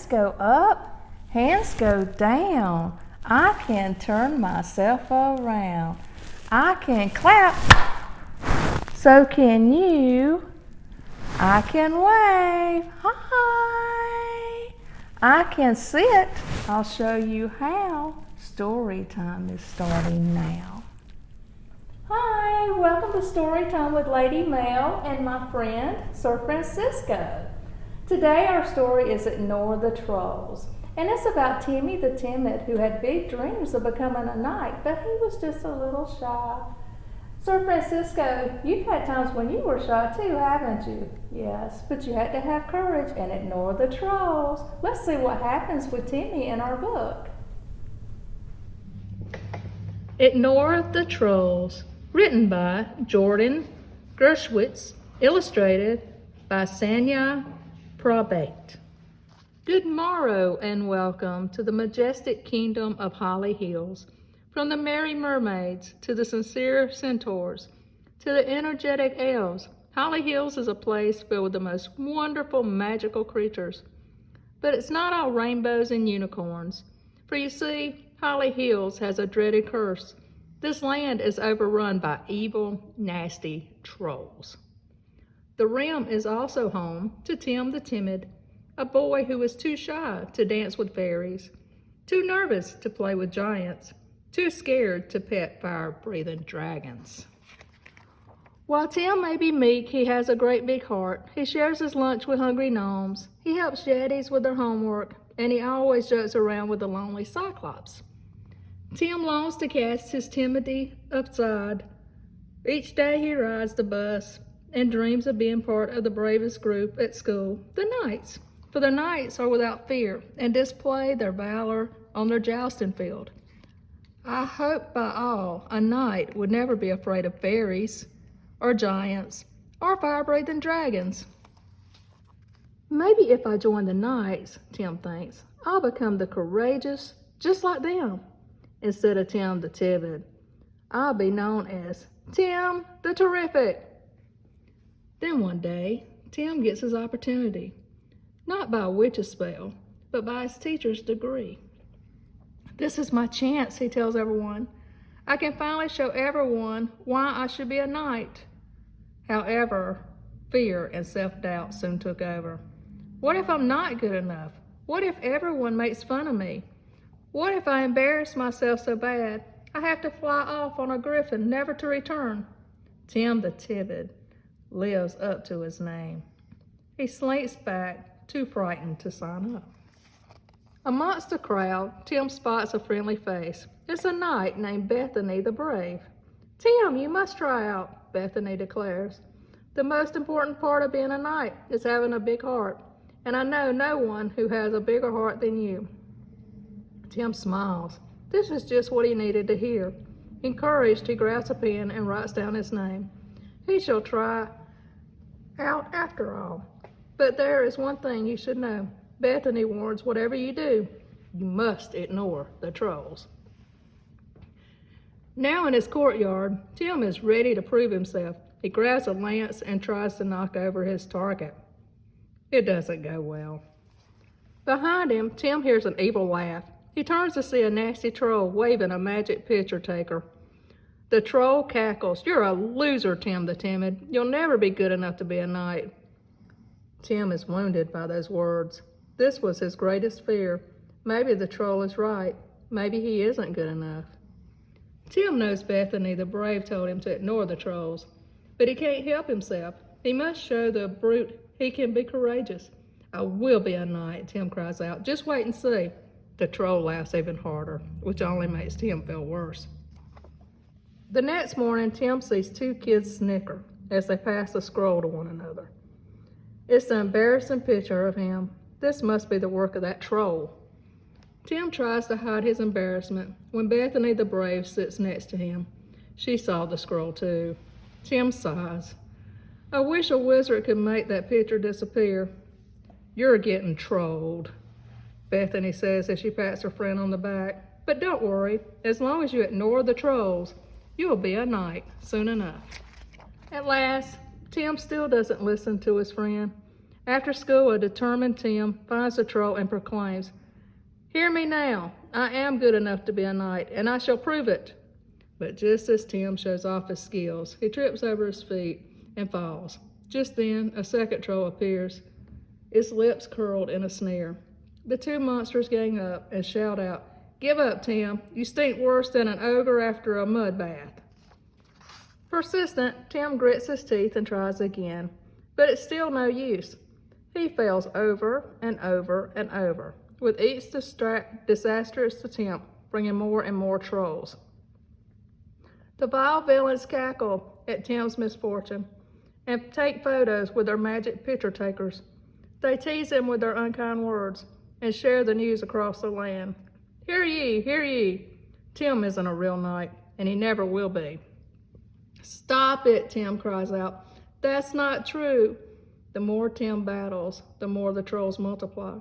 go up, hands go down. I can turn myself around. I can clap, so can you. I can wave, hi. I can sit, I'll show you how. Story time is starting now. Hi, welcome to Story Time with Lady Mel and my friend, Sir Francisco. Today our story is Ignore the Trolls. And it's about Timmy the Timid, who had big dreams of becoming a knight, but he was just a little shy. Sir Francisco, you've had times when you were shy too, haven't you? Yes, but you had to have courage and ignore the trolls. Let's see what happens with Timmy in our book. Ignore the Trolls, written by Jordan Gershwitz, illustrated by Sanya Probate. Good morrow and welcome to the majestic kingdom of Holly Hills. From the merry mermaids to the sincere centaurs to the energetic elves, Holly Hills is a place filled with the most wonderful magical creatures. But it's not all rainbows and unicorns. For you see, Holly Hills has a dreaded curse. This land is overrun by evil, nasty trolls. The realm is also home to Tim the Timid, a boy who is too shy to dance with fairies, too nervous to play with giants, too scared to pet fire-breathing dragons. While Tim may be meek, he has a great big heart. He shares his lunch with hungry gnomes. He helps Jeddies with their homework, and he always jokes around with the lonely Cyclops. Tim longs to cast his timidity aside. Each day he rides the bus and dreams of being part of the bravest group at school, the Knights. For the Knights are without fear and display their valor on their jousting field. I hope by all a knight would never be afraid of fairies or giants or fire-breathing dragons. Maybe if I join the Knights, Tim thinks, I'll become the courageous just like them. Instead of Tim the Timid, I'll be known as Tim the Terrific. Then one day, Tim gets his opportunity. Not by a witch's spell, but by his teacher's degree. This is my chance, he tells everyone. I can finally show everyone why I should be a knight. However, fear and self-doubt soon took over. What if I'm not good enough? What if everyone makes fun of me? What if I embarrass myself so bad I have to fly off on a griffin, never to return? Tim the Timid lives up to his name. He slinks back, too frightened to sign up. Amongst the crowd, Tim spots a friendly face. It's a knight named Bethany the Brave. Tim, you must try out, Bethany declares. The most important part of being a knight is having a big heart, and I know no one who has a bigger heart than you. Tim smiles. This is just what he needed to hear. Encouraged, he grabs a pen and writes down his name. He shall try out after all. But there is one thing you should know. Bethany warns, whatever you do, you must ignore the trolls. Now in his courtyard, Tim is ready to prove himself. He grabs a lance and tries to knock over his target. It doesn't go well. Behind him, Tim hears an evil laugh. He turns to see a nasty troll waving a magic picture taker. The troll cackles. You're a loser, Tim the Timid. You'll never be good enough to be a knight. Tim is wounded by those words. This was his greatest fear. Maybe the troll is right. Maybe he isn't good enough. Tim knows Bethany the Brave told him to ignore the trolls, but he can't help himself. He must show the brute he can be courageous. I will be a knight, Tim cries out. Just wait and see. The troll laughs even harder, which only makes Tim feel worse. The next morning, Tim sees two kids snicker as they pass a scroll to one another. It's an embarrassing picture of him. This must be the work of that troll. Tim tries to hide his embarrassment when Bethany the Brave sits next to him. She saw the scroll too. Tim sighs. I wish a wizard could make that picture disappear. You're getting trolled, Bethany says as she pats her friend on the back. But don't worry, as long as you ignore the trolls, you'll be a knight soon enough. At last, Tim still doesn't listen to his friend. After school, a determined Tim finds the troll and proclaims, "Hear me now. I am good enough to be a knight, and I shall prove it." But just as Tim shows off his skills, he trips over his feet and falls. Just then, a second troll appears, its lips curled in a sneer. The two monsters gang up and shout out, "Give up, Tim. You stink worse than an ogre after a mud bath." Persistent, Tim grits his teeth and tries again, but it's still no use. He fails over and over and over, with each disastrous attempt bringing more and more trolls. The vile villains cackle at Tim's misfortune and take photos with their magic picture takers. They tease him with their unkind words and share the news across the land. "Hear ye, hear ye. Tim isn't a real knight, and he never will be." "Stop it," Tim cries out. "That's not true." The more Tim battles, the more the trolls multiply.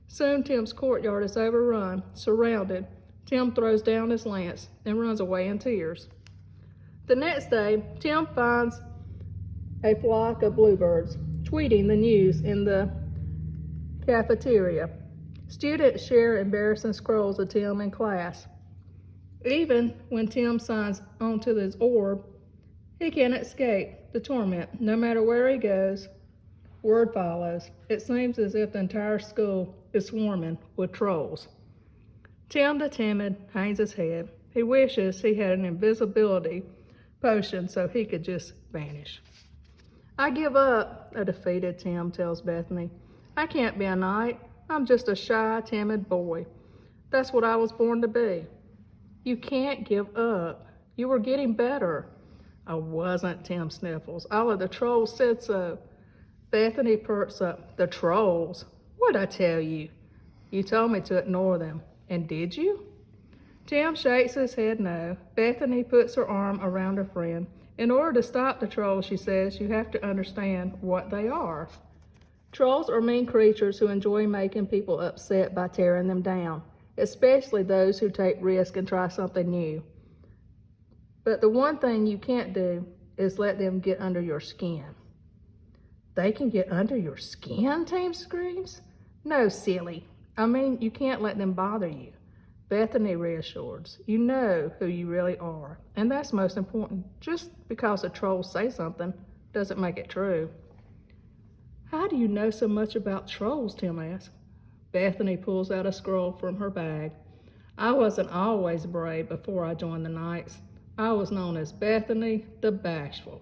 Soon Tim's courtyard is overrun, surrounded. Tim throws down his lance and runs away in tears. The next day, Tim finds a flock of bluebirds tweeting the news in the cafeteria. Students share embarrassing scrolls of Tim in class. Even when Tim signs onto his orb, he can't escape the torment. No matter where he goes, word follows. It seems as if the entire school is swarming with trolls. Tim the timid hangs his head. He wishes he had an invisibility potion so he could just vanish. "I give up," a defeated Tim tells Bethany. "I can't be a knight. I'm just a shy, timid boy. That's what I was born to be." "You can't give up. You were getting better." "I wasn't," Tim sniffles. "All of the trolls said so." Bethany perks up. "The trolls? What'd I tell you?" "You told me to ignore them." "And did you?" Tim shakes his head no. Bethany puts her arm around her friend. "In order to stop the trolls," she says, "you have to understand what they are. Trolls are mean creatures who enjoy making people upset by tearing them down, especially those who take risks and try something new. But the one thing you can't do is let them get under your skin." "They can get under your skin?" Tim screams. "No, silly. I mean, you can't let them bother you." Bethany reassures. "You know who you really are, and that's most important. Just because the trolls say something doesn't make it true." "How do you know so much about trolls?" Tim asks. Bethany pulls out a scroll from her bag. "I wasn't always brave before I joined the Knights. I was known as Bethany the Bashful.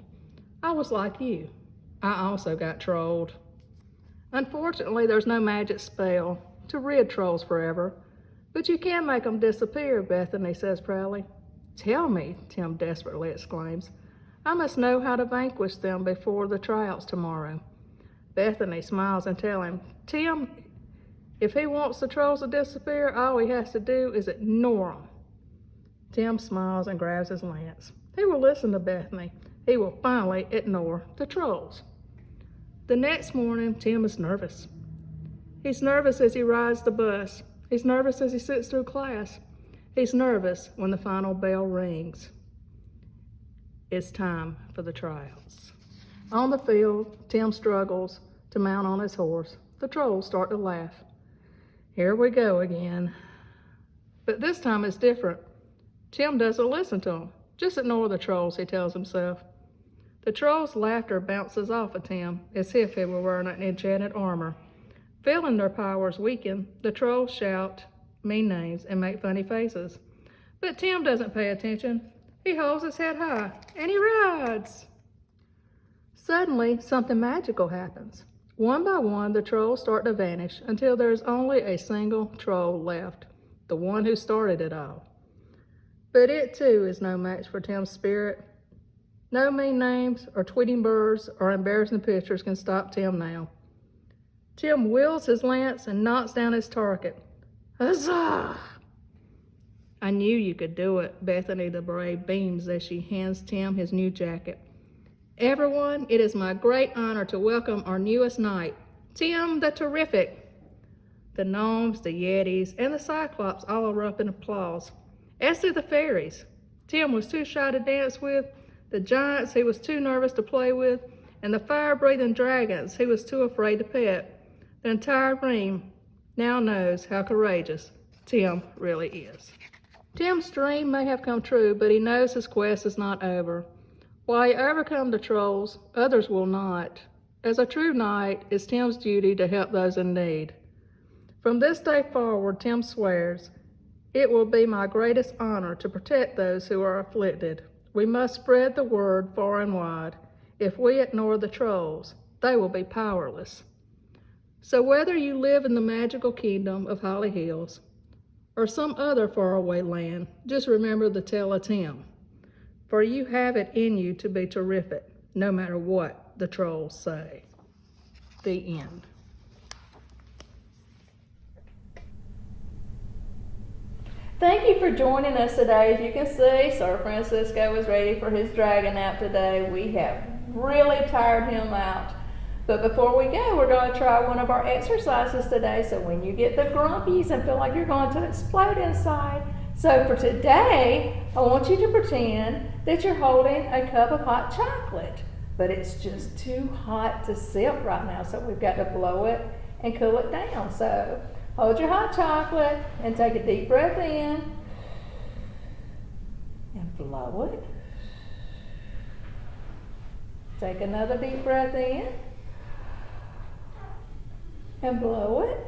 I was like you. I also got trolled. Unfortunately, there's no magic spell to rid trolls forever, but you can make them disappear," Bethany says proudly. "Tell me," Tim desperately exclaims. "I must know how to vanquish them before the tryouts tomorrow." Bethany smiles and tells him, "Tim, if he wants the trolls to disappear, all he has to do is ignore them." Tim smiles and grabs his lance. He will listen to Bethany. He will finally ignore the trolls. The next morning, Tim is nervous. He's nervous as he rides the bus. He's nervous as he sits through class. He's nervous when the final bell rings. It's time for the tryouts. On the field, Tim struggles to mount on his horse. The trolls start to laugh. "Here we go again." But this time it's different. Tim doesn't listen to them. "Just ignore the trolls," he tells himself. The trolls' laughter bounces off of Tim as if he were wearing an enchanted armor. Feeling their powers weaken, the trolls shout mean names and make funny faces. But Tim doesn't pay attention. He holds his head high and he rides. Suddenly, something magical happens. One by one, the trolls start to vanish until there is only a single troll left, the one who started it all. But it too is no match for Tim's spirit. No mean names or tweeting birds or embarrassing pictures can stop Tim now. Tim wields his lance and knocks down his target. Huzzah! "I knew you could do it," Bethany the Brave beams as she hands Tim his new jacket. "Everyone, it is my great honor to welcome our newest knight, Tim the Terrific." The gnomes, the yetis, and the cyclops all erupt in applause, as do the fairies Tim was too shy to dance with, the giants he was too nervous to play with, and the fire-breathing dragons he was too afraid to pet. The entire room now knows how courageous Tim really is. Tim's dream may have come true, but he knows his quest is not over. While he overcome the trolls, others will not. As a true knight, it's Tim's duty to help those in need. From this day forward, Tim swears, it will be my greatest honor to protect those who are afflicted. We must spread the word far and wide. If we ignore the trolls, they will be powerless. So whether you live in the magical kingdom of Holly Hills or some other faraway land, just remember the tale of Tim. For you have it in you to be terrific, no matter what the trolls say. The end. Thank you for joining us today. As you can see, Sir Francisco is ready for his dragon nap today. We have really tired him out. But before we go, we're going to try one of our exercises today. So when you get the grumpies and feel like you're going to explode inside. So for today, I want you to pretend that you're holding a cup of hot chocolate. But it's just too hot to sip right now. So we've got to blow it and cool it down. So hold your hot chocolate and take a deep breath in and blow it. Take another deep breath in and blow it.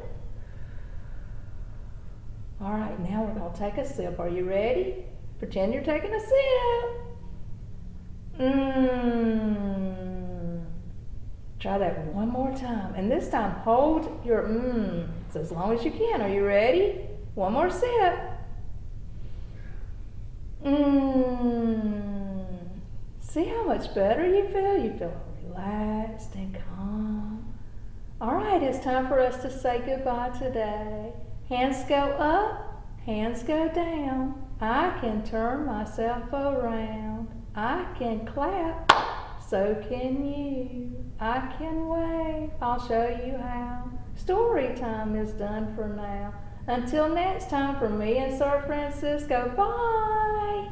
All right, now we're going to take a sip. Are you ready? Pretend you're taking a sip. Try that one more time. And this time, hold your it's as long as you can. Are you ready? One more sip. See how much better you feel? You feel relaxed and calm. All right, it's time for us to say goodbye today. Hands go up, hands go down. I can turn myself around. I can clap, so can you. I can wave, I'll show you how. Story time is done for now. Until next time, from me and Sir Francisco, bye.